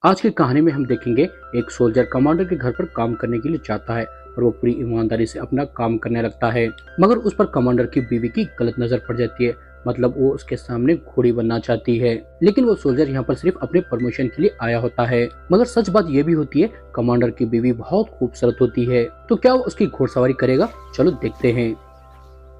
आज की कहानी में हम देखेंगे एक सोल्जर कमांडर के घर पर काम करने के लिए जाता है और वो पूरी ईमानदारी से अपना काम करने लगता है। मगर उस पर कमांडर की बीवी की गलत नजर पड़ जाती है। मतलब वो उसके सामने घोड़ी बनना चाहती है, लेकिन वो सोल्जर यहाँ पर सिर्फ अपने प्रमोशन के लिए आया होता है। मगर सच बात ये भी होती है, कमांडर की बीवी बहुत खूबसूरत होती है। तो क्या वो उसकी घोड़सवारी करेगा? चलो देखते हैं।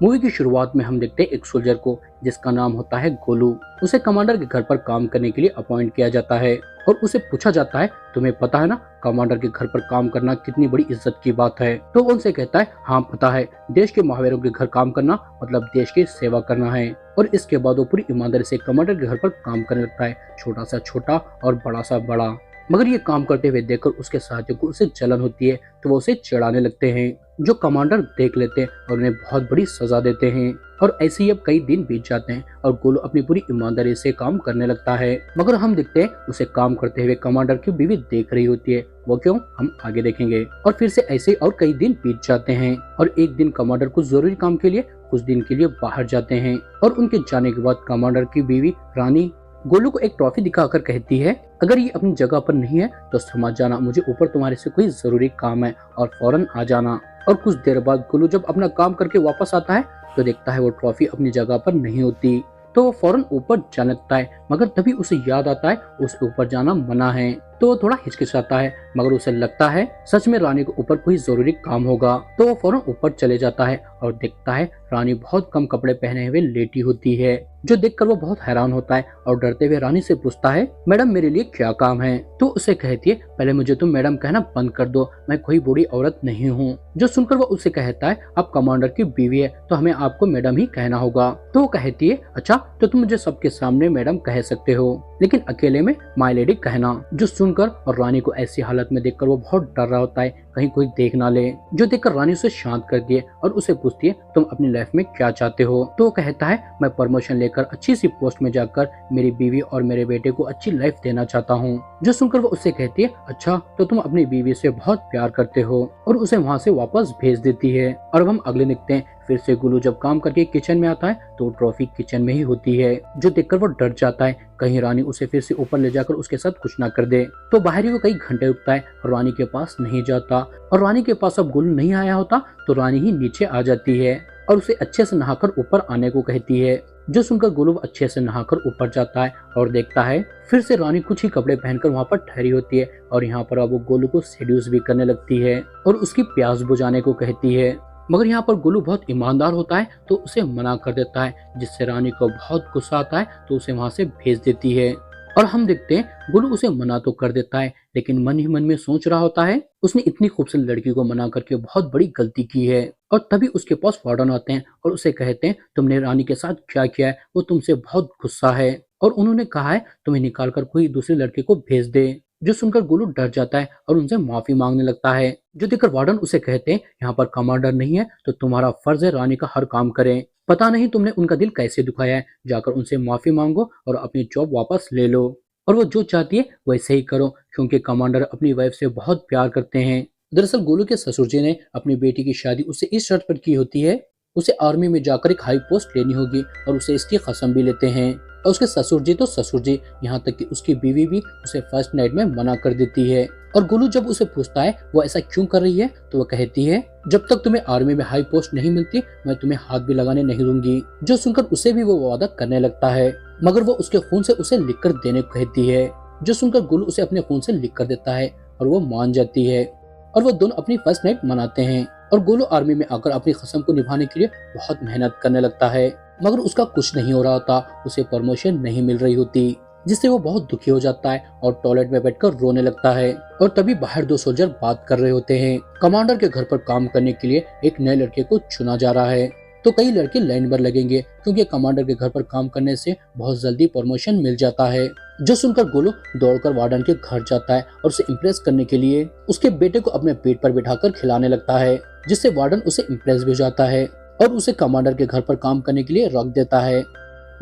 मूवी की शुरुआत में हम देखते हैं एक सोल्जर को जिसका नाम होता है गोलू। उसे कमांडर के घर पर काम करने के लिए अपॉइंट किया जाता है और उसे पूछा जाता है, तुम्हें पता है ना कमांडर के घर पर काम करना कितनी बड़ी इज्जत की बात है। तो वो उनसे कहता है, हाँ पता है, देश के महावीरों के घर काम करना मतलब देश की सेवा करना है। और इसके बाद वो पूरी ईमानदारी से कमांडर के घर पर काम करने लगता है, छोटा सा छोटा और बड़ा सा बड़ा। मगर ये काम करते हुए देखकर उसके साथियों को उसे जलन होती है, तो वो उसे चिढ़ाने लगते हैं। जो कमांडर देख लेते हैं और उन्हें बहुत बड़ी सजा देते हैं। और ऐसे ही अब कई दिन बीत जाते हैं और गोलू अपनी पूरी ईमानदारी से काम करने लगता है। मगर हम देखते हैं उसे काम करते हुए कमांडर की बीवी देख रही होती है। वो क्यों, हम आगे देखेंगे। और फिर से ऐसे और कई दिन बीत जाते हैं और एक दिन कमांडर कुछ जरूरी काम के लिए कुछ दिन के लिए बाहर जाते हैं। और उनके जाने के बाद कमांडर की बीवी रानी गोलू को एक ट्रॉफी दिखाकर कहती है, अगर ये अपनी जगह पर नहीं है तो समझ जाना मुझे ऊपर तुम्हारे से कोई जरूरी काम है और फौरन आ जाना। और कुछ देर बाद गोलू जब अपना काम करके वापस आता है तो देखता है वो ट्रॉफी अपनी जगह पर नहीं होती। तो वो फौरन ऊपर जाने लगता है, मगर तभी उसे याद आता है उस ऊपर जाना मना है। तो वो थोड़ा हिचकिचाता है, मगर उसे लगता है सच में रानी को ऊपर कोई जरूरी काम होगा। तो वो फौरन ऊपर चले जाता है और देखता है रानी बहुत कम कपड़े पहने हुए लेटी होती है, जो देखकर वो बहुत हैरान होता है और डरते हुए रानी से पूछता है, मैडम मेरे लिए क्या काम है? तो उसे कहती है, पहले मुझे तुम मैडम कहना बंद कर दो, मैं कोई बूढ़ी औरत नहीं हूँ। जो सुनकर वो उसे कहता है, आप कमांडर की बीवी है तो हमें आपको मैडम ही कहना होगा। तो वो कहती है, अच्छा तो तुम मुझे सबके सामने मैडम कह सकते हो, लेकिन अकेले में माय लेडी कहना। जो सुनकर और रानी को ऐसी हालत में देखकर वो बहुत डर रहा होता है कहीं कोई देख ना ले। जो देखकर रानी उसे शांत करती है और उसे पूछती है, तुम अपनी लाइफ में क्या चाहते हो? तो वो कहता है, मैं प्रमोशन लेकर अच्छी सी पोस्ट में जाकर मेरी बीवी और मेरे बेटे को अच्छी लाइफ देना चाहता हूँ। जो सुनकर वो उससे कहती है, अच्छा तो तुम अपनी बीवी से बहुत प्यार करते हो, और उसे वहाँ से वापस भेज देती है। और अब हम अगले देखते हैं, फिर से गोलू जब काम करके किचन में आता है तो ट्रॉफी किचन में ही होती है। जो देखकर वो डर जाता है कहीं रानी उसे फिर से ऊपर ले जाकर उसके साथ कुछ ना कर दे। तो बाहर ही वो कई घंटे रुकता है और रानी के पास नहीं जाता। और रानी के पास अब गोलू नहीं आया होता तो रानी ही नीचे आ जाती है और उसे अच्छे से नहाकर ऊपर आने को कहती है। जो सुनकर गोलू अच्छे से नहाकर ऊपर जाता है और देखता है फिर से रानी कुछ ही कपड़े पहनकर वहाँ पर ठहरी होती है और यहाँ पर अब वो गोलू को सेड्यूस भी करने लगती है और उसकी प्यास बुझाने को कहती है। मगर यहाँ पर गोलू बहुत ईमानदार होता है तो उसे मना कर देता है, जिससे रानी को बहुत गुस्सा आता है तो उसे वहाँ से भेज देती है। और हम देखते हैं गोलू उसे मना तो कर देता है, लेकिन मन ही मन में सोच रहा होता है उसने इतनी खूबसूरत लड़की को मना करके बहुत बड़ी गलती की है। और तभी उसके पास वार्डन आते हैं और उसे कहते हैं, तुमने रानी के साथ क्या किया है, वो तुमसे बहुत गुस्सा है और उन्होंने कहा है तुम्हें निकाल कर कोई दूसरे लड़के को भेज दे। जो सुनकर गोलू डर जाता है और उनसे माफी मांगने लगता है। जो देखकर वार्डन उसे कहते हैं, यहाँ पर कमांडर नहीं है तो तुम्हारा फर्ज है रानी का हर काम करें। पता नहीं तुमने उनका दिल कैसे दुखाया है, जाकर उनसे माफी मांगो और अपनी जॉब वापस ले लो। और वो जो चाहती है वैसे ही करो, क्योंकि कमांडर अपनी वाइफ से बहुत प्यार करते हैं। दरअसल गोलू के ससुर जी ने अपनी बेटी की शादी उससे इस शर्त पर की होती है, उसे आर्मी में जाकर एक हाई पोस्ट लेनी होगी और उसे इसकी कसम भी लेते हैं। और उसके ससुर जी तो ससुर जी, यहाँ तक कि उसकी बीवी भी उसे फर्स्ट नाइट में मना कर देती है। और गोलू जब उसे पूछता है वो ऐसा क्यों कर रही है तो वो कहती है, जब तक तुम्हें आर्मी में हाई पोस्ट नहीं मिलती मैं तुम्हें हाथ भी लगाने नहीं दूंगी। जो सुनकर उसे भी वो वादा करने लगता है, मगर वो उसके खून से उसे लिख कर देने को कहती है। जो सुनकर गोलू उसे अपने खून से लिख कर देता है और वो मान जाती है और वो दोनों अपनी फर्स्ट नाइट मनाते हैं। और गोलू आर्मी में आकर अपनी कसम को निभाने के लिए बहुत मेहनत करने लगता है, मगर उसका कुछ नहीं हो रहा था, उसे प्रमोशन नहीं मिल रही होती, जिससे वो बहुत दुखी हो जाता है और टॉयलेट में बैठकर रोने लगता है। और तभी बाहर दो सोल्जर बात कर रहे होते हैं। कमांडर के घर पर काम करने के लिए एक नए लड़के को चुना जा रहा है, तो कई लड़के लाइन पर लगेंगे क्योंकि कमांडर के घर पर काम करने से बहुत जल्दी प्रमोशन मिल जाता है। जो सुनकर गोलू दौड़कर वार्डन के घर जाता है और उसे इम्प्रेस करने के लिए उसके बेटे को अपने पेट पर बिठाकर खिलाने लगता है, जिससे वार्डन उसे इम्प्रेस भी हो जाता है और उसे कमांडर के घर पर काम करने के लिए रख देता है।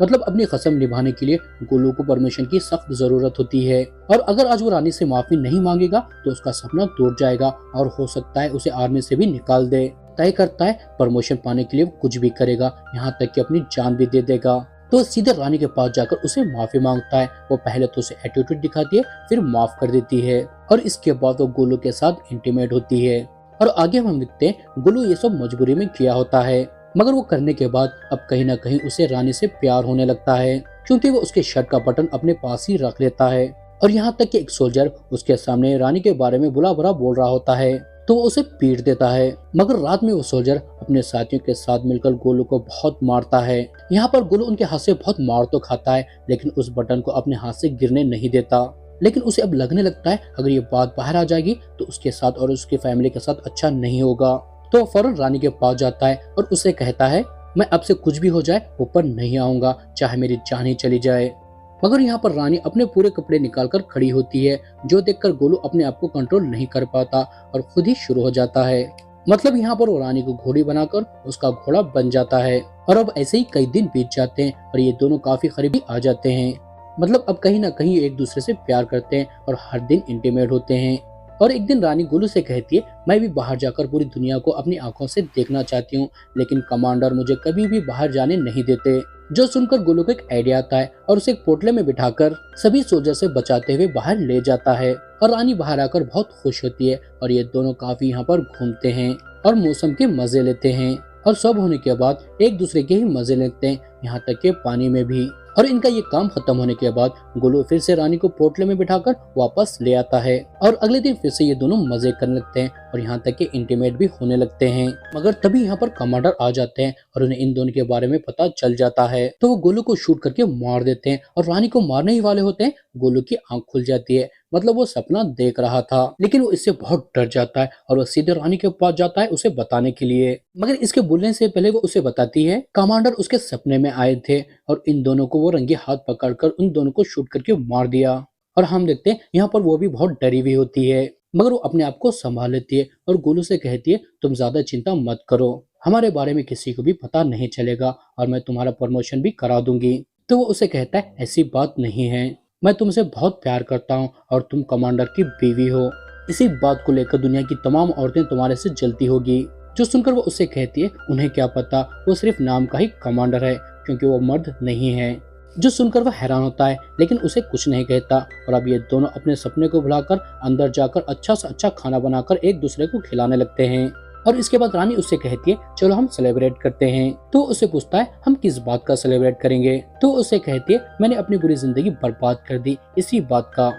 मतलब अपनी कसम निभाने के लिए गोलू को परमिशन की सख्त जरूरत होती है और अगर आज वो रानी से माफी नहीं मांगेगा तो उसका सपना टूट जाएगा और हो सकता है उसे आर्मी से भी निकाल दे। तय करता है प्रमोशन पाने के लिए वो कुछ भी करेगा, यहाँ तक कि अपनी जान भी दे देगा। तो सीधे रानी के पास जाकर उसे माफी मांगता है। वो पहले तो उसे एटीट्यूड दिखाती है, फिर माफ कर देती है और इसके बाद वो गोलू के साथ इंटीमेट होती है। और आगे हम देखते हैं गोलू ये सब मजबूरी में किया होता है, मगर वो करने के बाद अब कहीं ना कहीं उसे रानी से प्यार होने लगता है, क्योंकि वो उसके शर्ट का बटन अपने पास ही रख लेता है। और यहाँ तक कि एक सोल्जर उसके सामने रानी के बारे में बुरा बुरा बोल रहा होता है तो वो उसे पीट देता है। मगर रात में वो सोल्जर अपने साथियों के साथ मिलकर गोलू को बहुत मारता है। यहाँ पर गोलू उनके हाथ से बहुत मार तो खाता है, लेकिन उस बटन को अपने हाथ से गिरने नहीं देता। लेकिन उसे अब लगने लगता है अगर ये बात बाहर आ जाएगी तो उसके साथ और उसकी फैमिली के साथ अच्छा नहीं होगा। तो वो फौरन रानी के पास जाता है और उसे कहता है मैं अब से कुछ भी हो जाए ऊपर नहीं आऊंगा, चाहे मेरी जान ही चली जाए। मगर यहाँ पर रानी अपने पूरे कपड़े निकालकर खड़ी होती है, जो देखकर गोलू अपने आप को कंट्रोल नहीं कर पाता और खुद ही शुरू हो जाता है। मतलब यहाँ पर वो रानी को घोड़ी बनाकर उसका घोड़ा बन जाता है। और अब ऐसे ही कई दिन बीत जाते हैं और ये दोनों काफी करीबी आ जाते हैं। मतलब अब कहीं ना कहीं एक दूसरे से प्यार करते हैं और हर दिन इंटीमेट होते हैं। और एक दिन रानी गोलू से कहती है मैं भी बाहर जाकर पूरी दुनिया को अपनी आंखों से देखना चाहती हूँ, लेकिन कमांडर मुझे कभी भी बाहर जाने नहीं देते। जो सुनकर गोलू को एक आइडिया आता है और उसे एक पोटले में बिठाकर सभी सोल्जर से बचाते हुए बाहर ले जाता है। और रानी बाहर आकर बहुत खुश होती है और ये दोनों काफी यहाँ पर घूमते हैं और मौसम के मजे लेते हैं। और सब होने के बाद एक दूसरे के ही मजे लेते हैं, यहाँ तक के पानी में भी। और इनका ये काम खत्म होने के बाद गोलू फिर से रानी को पोटले में बिठाकर वापस ले आता है और अगले दिन फिर से ये दोनों मजे करने लगते हैं और यहाँ तक कि इंटीमेट भी होने लगते हैं। मगर तभी यहाँ पर कमांडर आ जाते हैं और उन्हें इन दोनों के बारे में पता चल जाता है, तो वो गोलू को शूट करके मार देते हैं और रानी को मारने ही वाले होते हैं। गोलू की आंख खुल जाती है, मतलब वो सपना देख रहा था, लेकिन वो इससे बहुत डर जाता है और वो सीधे रानी के पास जाता है उसे बताने के लिए। मगर इसके बोलने से पहले वो उसे बताती है कमांडर उसके सपने में आए थे और इन दोनों को वो रंगे हाथ पकड़कर उन दोनों को शूट करके मार दिया। और हम देखते हैं यहाँ पर वो भी बहुत डरी हुई होती है, मगर वो अपने आप को संभाल लेती है और गोलू से कहती है तुम ज्यादा चिंता मत करो, हमारे बारे में किसी को भी पता नहीं चलेगा और मैं तुम्हारा प्रमोशन भी करा दूंगी। तो वो उसे कहता है ऐसी बात नहीं है, मैं तुमसे बहुत प्यार करता हूँ और तुम कमांडर की बीवी हो, इसी बात को लेकर दुनिया की तमाम औरतें तुम्हारे से जलती होगी। जो सुनकर वो उससे कहती है उन्हें क्या पता, वो सिर्फ नाम का ही कमांडर है क्योंकि वो मर्द नहीं है। जो सुनकर वह हैरान होता है लेकिन उसे कुछ नहीं कहता। और अब ये दोनों अपने सपने को भुलाकर अंदर जाकर अच्छा से अच्छा खाना बनाकर एक दूसरे को खिलाने लगते हैं। और इसके बाद रानी उससे कहती है चलो हम सेलिब्रेट करते हैं। तो उससे पूछता है हम किस बात का सेलिब्रेट करेंगे। तो उससे कहती है मैंने अपनी पूरी जिंदगी बर्बाद कर दी इसी बात का।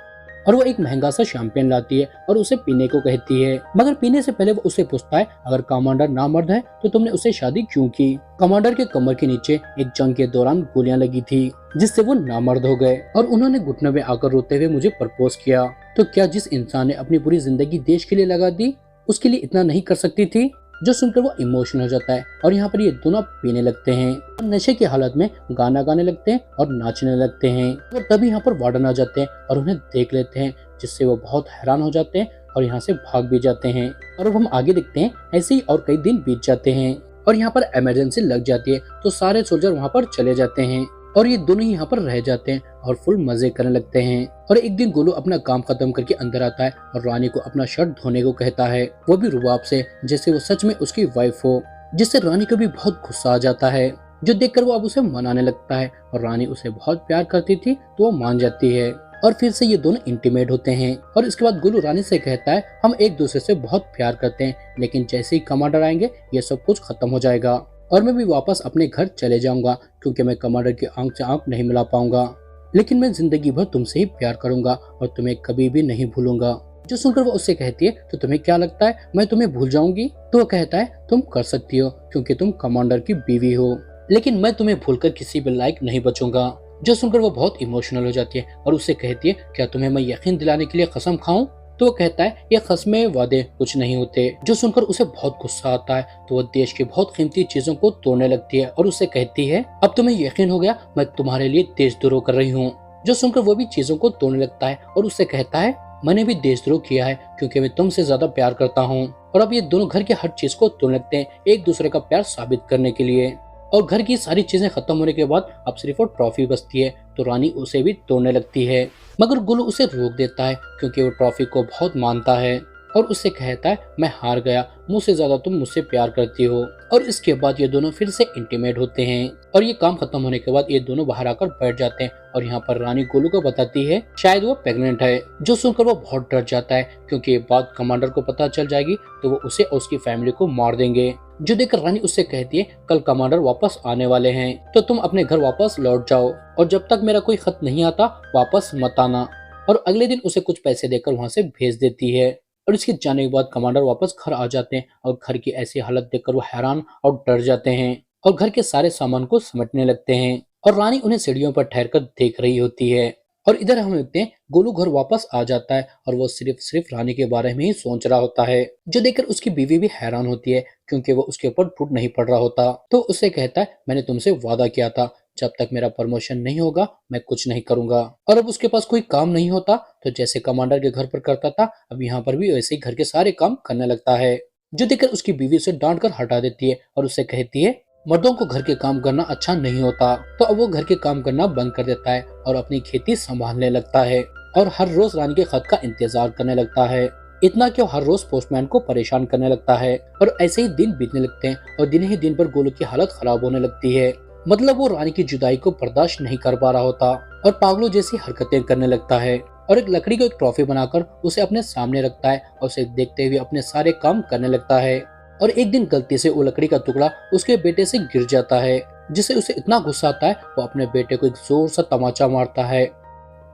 और वो एक महंगा सा शैंपेन लाती है और उसे पीने को कहती है, मगर पीने से पहले वो उससे पूछता है अगर कमांडर नामर्द है तो तुमने उससे शादी क्यों की। कमांडर के कमर के नीचे एक जंग के दौरान गोलियां लगी थी जिससे वो नामर्द हो गए और उन्होंने घुटनों में आकर रोते हुए मुझे प्रपोज किया। तो क्या जिस इंसान ने अपनी पूरी जिंदगी देश के लिए लगा दी उसके लिए इतना नहीं कर सकती थी। जो सुनकर वो इमोशनल हो जाता है और यहाँ पर ये दोनों पीने लगते हैं और नशे की हालत में गाना गाने लगते हैं और नाचने लगते हैं। और तभी यहाँ पर वार्डन आ जाते हैं और उन्हें देख लेते हैं, जिससे वो बहुत हैरान हो जाते हैं और यहाँ से भाग भी जाते हैं। और अब हम आगे देखते हैं ऐसे ही और कई दिन बीत जाते हैं और यहाँ पर इमरजेंसी लग जाती है तो सारे सोल्जर वहाँ पर चले जाते हैं और ये दोनों ही यहाँ पर रह जाते हैं और फुल मजे करने लगते हैं। और एक दिन गोलू अपना काम खत्म करके अंदर आता है और रानी को अपना शर्ट धोने को कहता है, वो भी रुबाब से जैसे वो सच में उसकी वाइफ हो, जिससे रानी को भी बहुत गुस्सा आ जाता है। जो देखकर वो अब उसे मनाने लगता है और रानी उसे बहुत प्यार करती थी तो वो मान जाती है और फिर से ये दोनों इंटीमेट होते हैं। और इसके बाद गोलू रानी से कहता है हम एक दूसरे से बहुत प्यार करते हैं, लेकिन जैसे ही कमांडर आएंगे ये सब कुछ खत्म हो जाएगा और मैं भी वापस अपने घर चले जाऊंगा क्योंकि मैं कमांडर की आंख से आंख नहीं मिला पाऊंगा, लेकिन मैं जिंदगी भर तुमसे ही प्यार करूंगा और तुम्हें कभी भी नहीं भूलूंगा। जो सुनकर वो उससे कहती है तो तुम्हें क्या लगता है मैं तुम्हें भूल जाऊंगी। तो वो कहता है तुम कर सकती हो क्योंकि तुम कमांडर की बीवी हो, लेकिन मैं तुम्हें भूलकर किसी भी लायक नहीं बचूंगा। जो सुनकर वो बहुत इमोशनल हो जाती है और उससे कहती है क्या तुम्हें मैं यकीन दिलाने के लिए कसम खाऊं। तो वो कहता है ये कसमें वादे कुछ नहीं होते। जो सुनकर उसे बहुत गुस्सा आता है तो वो देश की बहुत कीमती चीजों को तोड़ने लगती है और उससे कहती है अब तुम्हें यकीन हो गया मैं तुम्हारे लिए देशद्रोह कर रही हूँ। जो सुनकर वो भी चीजों को तोड़ने लगता है और उससे कहता है मैंने भी देशद्रोह किया है क्योंकि मैं तुमसे ज्यादा प्यार करता हूँ। और अब ये दोनों घर की हर चीज को तोड़ने लगते हैं एक दूसरे का प्यार साबित करने के लिए। और घर की सारी चीजें खत्म होने के बाद अब सिर्फ वो ट्रॉफी बचती है तो रानी उसे भी तोड़ने लगती है, मगर गोलू उसे रोक देता है क्योंकि वो ट्रॉफी को बहुत मानता है। और उससे कहता है मैं हार गया, मुझसे ज्यादा तुम मुझसे प्यार करती हो। और इसके बाद ये दोनों फिर से इंटीमेट होते हैं और ये काम खत्म होने के बाद ये दोनों बाहर आकर बैठ जाते हैं और यहाँ पर रानी गोलू को बताती है शायद वो प्रेग्नेंट है, जो सुनकर वो बहुत डर जाता है क्योंकि ये बात कमांडर को पता चल जाएगी तो वो उसे और उसकी फैमिली को मार देंगे। जो देखकर रानी उससे कहती है कल कमांडर वापस आने वाले हैं तो तुम अपने घर वापस लौट जाओ और जब तक मेरा कोई खत नहीं आता वापस मत आना। और अगले दिन उसे कुछ पैसे देकर वहां से भेज देती है और इसके जाने के बाद कमांडर वापस घर आ जाते हैं और घर की ऐसी हालत देखकर वो हैरान और डर जाते हैं और घर के सारे सामान को समेटने लगते हैं और रानी उन्हें सीढ़ियों पर ठहर कर देख रही होती है। और इधर हम देखते हैं गोलू घर वापस आ जाता है और वो सिर्फ सिर्फ रानी के बारे में ही सोच रहा होता है, जो देखकर उसकी बीवी भी हैरान होती है क्योंकि वो उसके ऊपर टूट नहीं पड़ रहा होता। तो उससे कहता है मैंने तुमसे वादा किया था जब तक मेरा प्रमोशन नहीं होगा मैं कुछ नहीं करूंगा। और अब उसके पास कोई काम नहीं होता तो जैसे कमांडर के घर पर करता था अब यहाँ पर भी वैसे ही घर के सारे काम करने लगता है, जो देखकर उसकी बीवी उसे डांट कर हटा देती है और उससे कहती है मर्दों को घर के काम करना अच्छा नहीं होता। तो अब वो घर के काम करना बंद कर देता है और अपनी खेती संभालने लगता है और हर रोज रानी के खत का इंतजार करने लगता है। इतना कि वो हर रोज पोस्टमैन को परेशान करने लगता है और ऐसे ही दिन बीतने लगते हैं और दिन ही दिन पर गोलू की हालत खराब होने लगती है। मतलब वो रानी की जुदाई को बर्दाश्त नहीं कर पा रहा होता और पागलों जैसी हरकतें करने लगता है और एक लकड़ी को एक ट्रॉफी बनाकर उसे अपने सामने रखता है और उसे देखते हुए अपने सारे काम करने लगता है। और एक दिन गलती से वो लकड़ी का टुकड़ा उसके बेटे से गिर जाता है, जिससे उसे इतना गुस्सा आता है वो अपने बेटे को एक जोर सा तमाचा मारता है,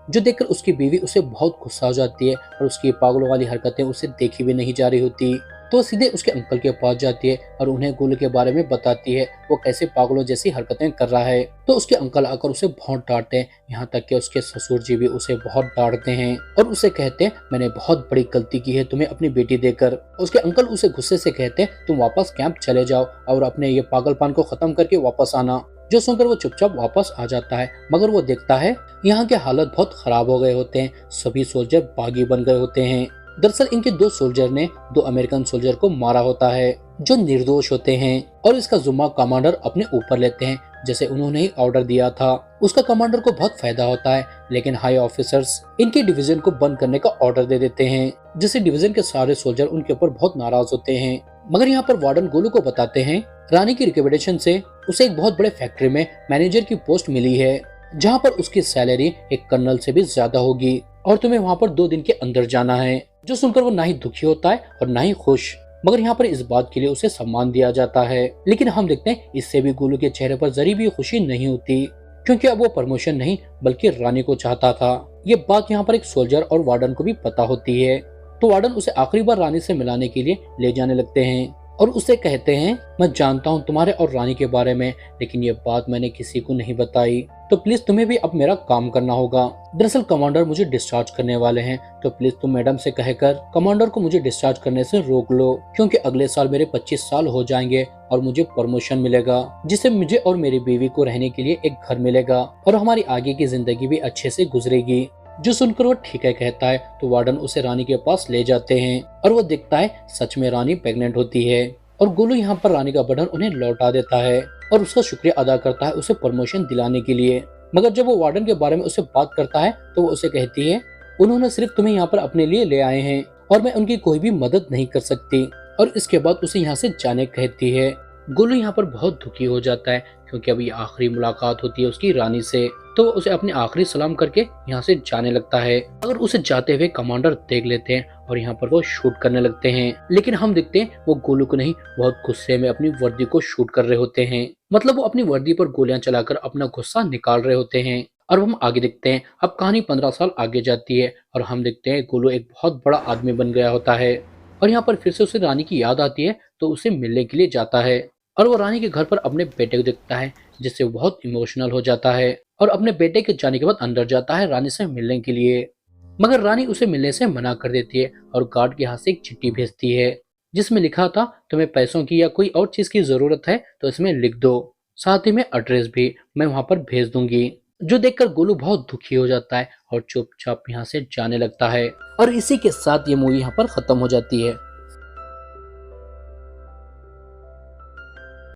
जो देखकर उसकी बीवी उसे बहुत गुस्सा हो जाती है और उसकी पागलों वाली हरकतें उसे देखी भी नहीं जा रही होती। तो सीधे उसके अंकल के पास जाती है और उन्हें गोलू के बारे में बताती है वो कैसे पागलों जैसी हरकतें कर रहा है। तो उसके अंकल आकर उसे बहुत डांटते हैं, यहाँ तक कि उसके ससुर जी भी उसे बहुत डांटते हैं और उसे कहते हैं मैंने बहुत बड़ी गलती की है तुम्हें अपनी बेटी देकर। उसके अंकल उसे गुस्से से कहते हैं तुम वापस कैंप चले जाओ और अपने ये पागलपन को खत्म करके वापस आना। जो सुनकर वो चुपचाप वापस आ जाता है, मगर वो देखता है यहाँ के हालत बहुत खराब हो गए होते हैं, सभी सोल्जर बागी बन गए होते हैं। दरअसल इनके दो सोल्जर ने दो अमेरिकन सोल्जर को मारा होता है जो निर्दोष होते हैं और इसका जुम्मा कमांडर अपने ऊपर लेते हैं जैसे उन्होंने ही ऑर्डर दिया था। उसका कमांडर को बहुत फायदा होता है लेकिन हाई ऑफिसर्स इनके डिवीजन को बंद करने का ऑर्डर दे देते हैं, जिससे डिवीजन के सारे सोल्जर उनके ऊपर बहुत नाराज होते हैं। मगर यहाँ पर वार्डन गोलू को बताते हैं रानी की रिकमेंडेशन से उसे एक बहुत बड़े फैक्ट्री में मैनेजर की पोस्ट मिली है, जहाँ पर उसकी सैलरी एक कर्नल से भी ज्यादा होगी और तुम्हें वहाँ पर 2 दिन के अंदर जाना है। जो सुनकर वो ना ही दुखी होता है और ना ही खुश, मगर यहाँ पर इस बात के लिए उसे सम्मान दिया जाता है। लेकिन हम देखते हैं इससे भी गोलू के चेहरे पर जरी भी खुशी नहीं होती, क्योंकि अब वो प्रमोशन नहीं बल्कि रानी को चाहता था। ये बात यहाँ पर एक सोल्जर और वार्डन को भी पता होती है, तो वार्डन उसे आखिरी बार रानी से मिलाने के लिए ले जाने लगते हैं और उसे कहते हैं मैं जानता हूँ तुम्हारे और रानी के बारे में, लेकिन ये बात मैंने किसी को नहीं बताई, तो प्लीज तुम्हें भी अब मेरा काम करना होगा। दरअसल कमांडर मुझे डिस्चार्ज करने वाले हैं, तो प्लीज तुम मैडम से कहकर कमांडर को मुझे डिस्चार्ज करने से रोक लो, क्योंकि अगले साल मेरे 25 साल हो जाएंगे और मुझे प्रमोशन मिलेगा, जिससे मुझे और मेरी बीवी को रहने के लिए एक घर मिलेगा और हमारी आगे की जिंदगी भी अच्छे से गुजरेगी। जो सुनकर वो ठीक है कहता है, तो वार्डन उसे रानी के पास ले जाते हैं और वो देखता है सच में रानी प्रेग्नेंट होती है और गोलू यहाँ पर रानी का बटन उन्हें लौटा देता है और उसका शुक्रिया अदा करता है उसे प्रमोशन दिलाने के लिए। मगर जब वो वार्डन के बारे में उससे बात करता है तो वो उसे कहती है उन्होंने सिर्फ तुम्हें यहाँ पर अपने लिए ले आए हैं और मैं उनकी कोई भी मदद नहीं कर सकती, और इसके बाद उसे यहाँ से जाने कहती है। गोलू यहाँ पर बहुत दुखी हो जाता है क्योंकि अभी आखिरी मुलाकात होती है उसकी रानी से, तो वो उसे अपनी आखिरी सलाम करके यहाँ से जाने लगता है। अगर उसे जाते हुए कमांडर देख लेते हैं और यहाँ पर वो शूट करने लगते हैं, लेकिन हम देखते हैं वो गोलू को नहीं बहुत गुस्से में अपनी वर्दी को शूट कर रहे होते हैं। मतलब वो अपनी वर्दी पर गोलियां चलाकर अपना गुस्सा निकाल रहे होते हैं। और हम आगे देखते हैं, अब कहानी 15 साल आगे जाती है और हम देखते हैं गोलू एक बहुत बड़ा आदमी बन गया होता है और यहाँ पर फिर से उसे रानी की याद आती है, तो उसे मिलने के लिए जाता है और वो रानी के घर पर अपने बेटे को देखता है, जिससे वो बहुत इमोशनल हो जाता है और अपने बेटे के जाने के बाद अंदर जाता है रानी से मिलने के लिए। मगर रानी उसे मिलने से मना कर देती है और गार्ड के हाथ से एक चिट्ठी भेजती है जिसमें लिखा था तुम्हें पैसों की या कोई और चीज की जरूरत है तो इसमें लिख दो, साथ ही में एड्रेस भी मैं वहां पर भेज दूंगी। जो देखकर गोलू बहुत दुखी हो जाता है और चुपचाप यहाँ से जाने लगता है। और इसी के साथ ये मूवी यहाँ पर खत्म हो जाती है।